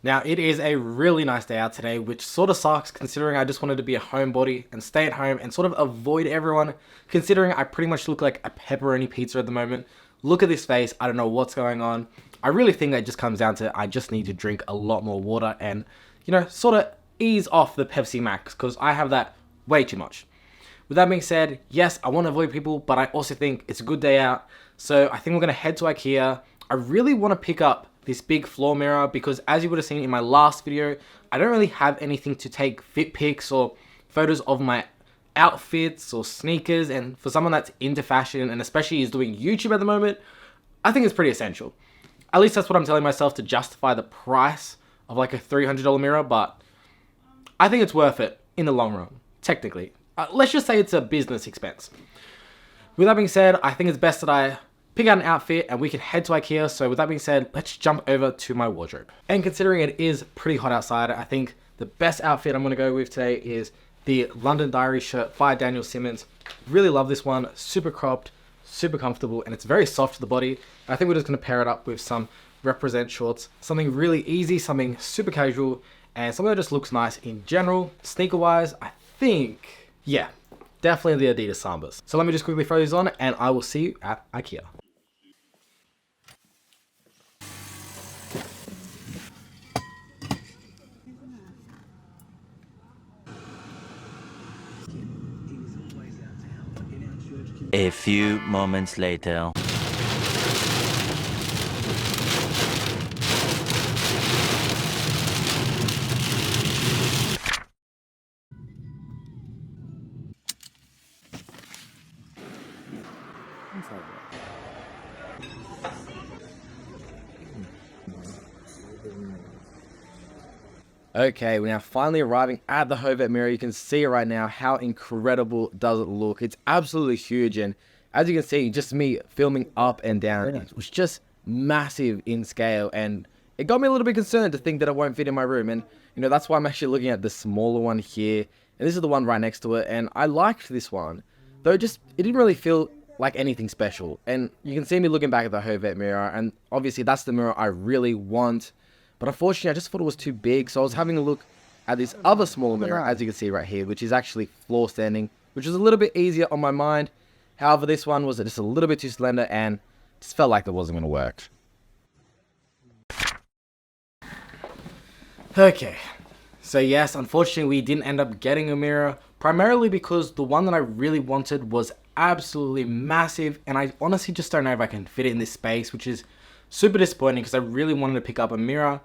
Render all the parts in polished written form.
Now, it is a really nice day out today, which sort of sucks considering I just wanted to be a homebody and stay at home and sort of avoid everyone, considering I pretty much look like a pepperoni pizza at the moment. Look at this face, I don't know what's going on. I really think that just comes down to I just need to drink a lot more water and, sort of ease off the Pepsi Max because I have that way too much. With that being said, yes, I want to avoid people, but I also think it's a good day out. So I think we're going to head to IKEA. I really want to pick up this big floor mirror because as you would have seen in my last video, I don't really have anything to take fit pics or photos of my outfits or sneakers. And for someone that's into fashion and especially is doing YouTube at the moment, I think it's pretty essential. At least that's what I'm telling myself to justify the price of like a $300 mirror, but I think it's worth it in the long run, technically. Let's just say it's a business expense. With that being said, I think it's best that I pick out an outfit and we can head to IKEA. So with that being said, let's jump over to my wardrobe. And considering it is pretty hot outside, I think the best outfit I'm going to go with today is the London Diary shirt by Daniel Simmons. Really love this one. Super cropped, super comfortable, and it's very soft to the body. I think we're just going to pair it up with some Represent shorts. Something really easy, something super casual, and something that just looks nice in general. Sneaker-wise, I think, yeah, definitely the Adidas Sambas. So let me just quickly throw these on and I will see you at IKEA. A few moments later. Okay, we're now finally arriving at the Hovet mirror. You can see right now how incredible does it look. It's absolutely huge, and as you can see, just me filming up and down, it was just massive in scale, and it got me a little bit concerned to think that it won't fit in my room. And that's why I'm actually looking at the smaller one here, and this is the one right next to it. And I liked this one, though it didn't really feel like anything special. And you can see me looking back at the Hovet mirror, and obviously that's the mirror I really want. But unfortunately, I just thought it was too big, so I was having a look at this other small mirror, as you can see right here, which is actually floor standing, which is a little bit easier on my mind. However, this one was just a little bit too slender and just felt like it wasn't going to work. Okay, so yes, unfortunately, we didn't end up getting a mirror, primarily because the one that I really wanted was absolutely massive, and I honestly just don't know if I can fit it in this space, which is super disappointing because I really wanted to pick up a mirror.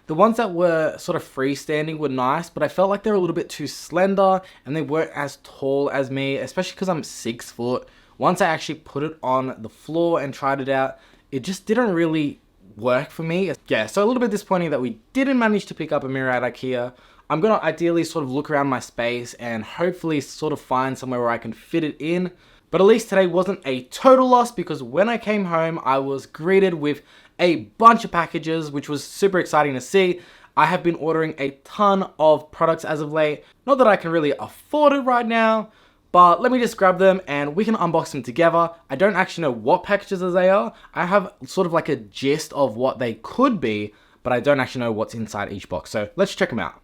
The ones that were sort of freestanding were nice, but I felt like they were a little bit too slender and they weren't as tall as me, especially because I'm 6 foot. Once I actually put it on the floor and tried it out, it just didn't really work for me. Yeah, so a little bit disappointing that we didn't manage to pick up a mirror at IKEA. I'm going to ideally sort of look around my space and hopefully sort of find somewhere where I can fit it in. But at least today wasn't a total loss because when I came home, I was greeted with a bunch of packages, which was super exciting to see. I have been ordering a ton of products as of late. Not that I can really afford it right now, but let me just grab them and we can unbox them together. I don't actually know what packages they are. I have sort of like a gist of what they could be, but I don't actually know what's inside each box. So let's check them out.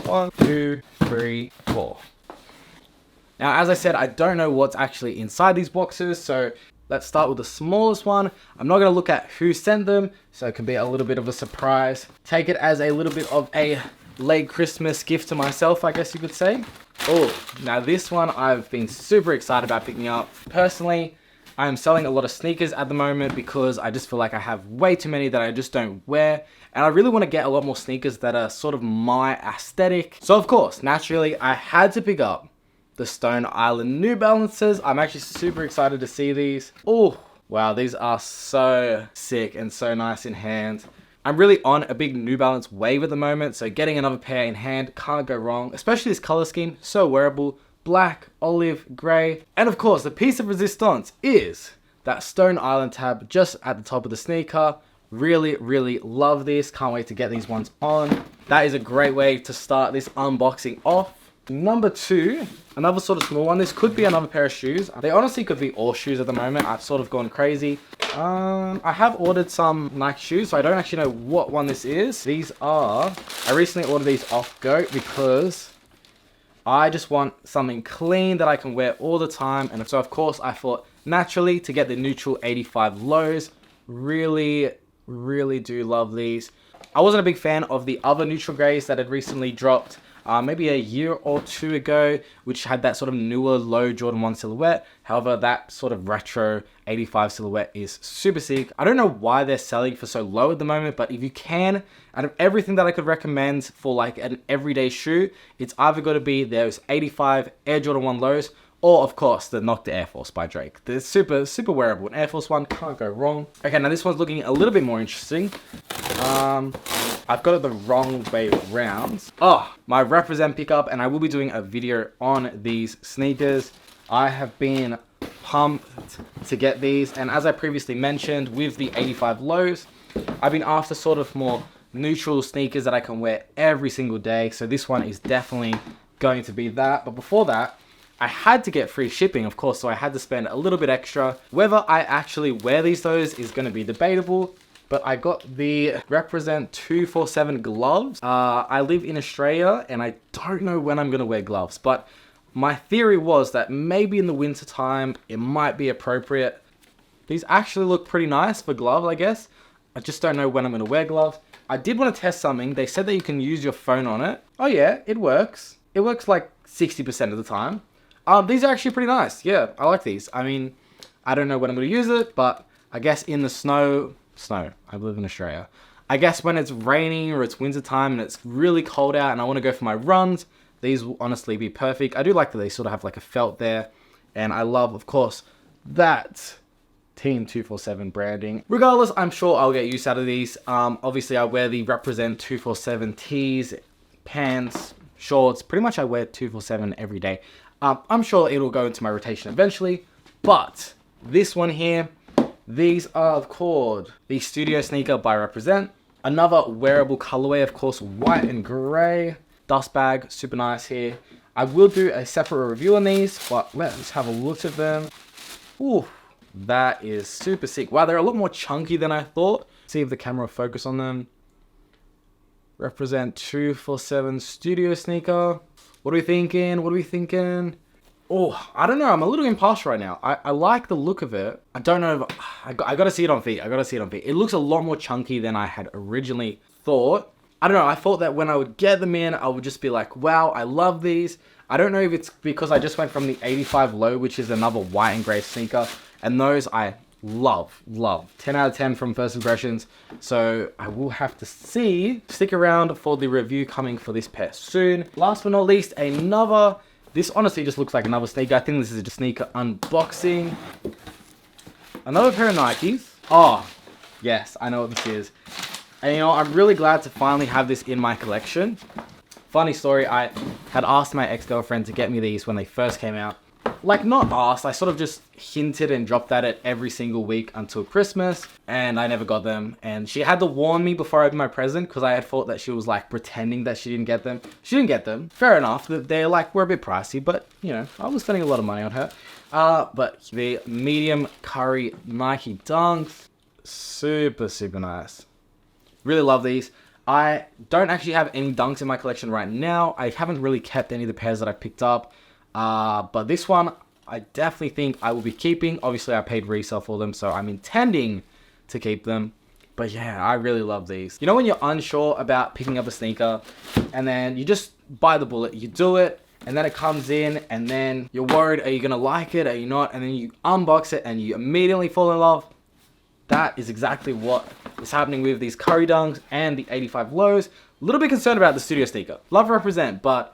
1, 2, 3, 4. Now, as I said, I don't know what's actually inside these boxes, so let's start with the smallest one. I'm not going to look at who sent them, so it can be a little bit of a surprise. Take it as a little bit of a late Christmas gift to myself, I guess you could say. Oh, now this one I've been super excited about picking up. Personally, I am selling a lot of sneakers at the moment because I just feel like I have way too many that I just don't wear. And I really want to get a lot more sneakers that are sort of my aesthetic. So of course, naturally, I had to pick up the Stone Island New Balances. I'm actually super excited to see these. Oh, wow, these are so sick and so nice in hand. I'm really on a big New Balance wave at the moment, so getting another pair in hand can't go wrong, especially this color scheme, so wearable. Black, olive, grey, and of course the piece of resistance is that Stone Island tab just at the top of the sneaker. Really, really love this. Can't wait to get these ones on. That is a great way to start this unboxing off. Number 2, another sort of small one. This could be another pair of shoes. They honestly could be all shoes at the moment. I've sort of gone crazy. I have ordered some Nike shoes, so I don't actually know what one this is. I recently ordered these off Goat because I just want something clean that I can wear all the time. And so of course I thought naturally to get the neutral 85 lows. Really do love these. I wasn't a big fan of the other neutral grays that had recently dropped maybe a year or 2 ago, which had that sort of newer low Jordan 1 silhouette. However, that sort of retro 85 silhouette is super sick. I don't know why they're selling for so low at the moment, but if you can, out of everything that I could recommend for like an everyday shoe, it's either got to be those 85 Air Jordan 1 lows, or of course the Nocta Air Force by Drake. They're super wearable. An Air Force One can't go wrong. Okay, now this one's looking a little bit more interesting. I've got it the wrong way around. Oh, my Represent pickup, and I will be doing a video on these sneakers. I have been pumped to get these, and as I previously mentioned, with the 85 lows, I've been after sort of more neutral sneakers that I can wear every single day. So this one is definitely going to be that. But before that, I had to get free shipping, of course, so I had to spend a little bit extra. Whether I actually wear these though is going to be debatable, but I got the Represent 247 gloves. I live in Australia and I don't know when I'm going to wear gloves, but my theory was that maybe in the winter time it might be appropriate. These actually look pretty nice for gloves, I guess. I just don't know when I'm going to wear gloves. I did want to test something. They said that you can use your phone on it. Oh yeah, it works. It works like 60% of the time. These are actually pretty nice. Yeah, I like these. I mean, I don't know when I'm going to use it, but I guess in the snow, I live in Australia. I guess when it's raining or it's winter time and it's really cold out and I want to go for my runs, these will honestly be perfect. I do like that they sort of have like a felt there. And I love, of course, that Team 247 branding. Regardless, I'm sure I'll get use out of these. Obviously, I wear the Represent 247 tees, pants, shorts. Pretty much I wear 247 every day. I'm sure it'll go into my rotation eventually, but this one here, these are called the Studio Sneaker by Represent. Another wearable colorway, of course, white and gray. Dust bag, super nice here. I will do a separate review on these, but let's have a look at them. Ooh, that is super sick. Wow, they're a lot more chunky than I thought. See if the camera will focus on them. Represent 247 Studio Sneaker. What are we thinking? Oh, I don't know. I'm a little impartial right now. I like the look of it. I don't know if... I gotta see it on feet. It looks a lot more chunky than I had originally thought. I don't know. I thought that when I would get them in, I would just be like, wow, I love these. I don't know if it's because I just went from the 85 low, which is another white and gray sneaker. And those I love. 10 out of 10 from first impressions. So I will have to see. Stick around for the review coming for this pair soon. Last but not least, this honestly just looks like another sneaker. I think this is a sneaker unboxing. Another pair of Nikes. Oh, yes, I know what this is. And you know, I'm really glad to finally have this in my collection. Funny story, I had asked my ex-girlfriend to get me these when they first came out. Like, not asked, I sort of just hinted and dropped at it every single week until Christmas, and I never got them. And she had to warn me before I opened my present, because I had thought that she was like pretending that she didn't get them. She didn't get them. Fair enough, they like were a bit pricey, but you know, I was spending a lot of money on her. But the medium curry Nike Dunks, super nice. Really love these. I don't actually have any Dunks in my collection right now. I haven't really kept any of the pairs that I picked up. But this one, I definitely think I will be keeping. Obviously, I paid resale for them, so I'm intending to keep them. But yeah, I really love these. You know when you're unsure about picking up a sneaker, and then you just buy the bullet, you do it, and then it comes in, and then you're worried, are you going to like it, are you not? And then you unbox it, and you immediately fall in love. That is exactly what is happening with these Curry Dunks and the 85 lows. A little bit concerned about the Studio sneaker. Love Represent, but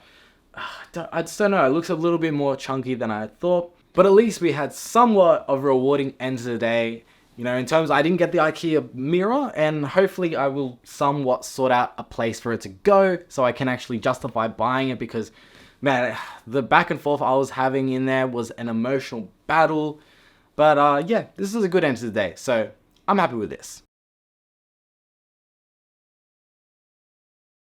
I just don't know. It looks a little bit more chunky than I had thought. But at least we had somewhat of a rewarding end to the day. You know, in terms, I didn't get the IKEA mirror, and hopefully I will somewhat sort out a place for it to go so I can actually justify buying it, because, man, the back and forth I was having in there was an emotional battle. But yeah, this is a good end to the day, so I'm happy with this.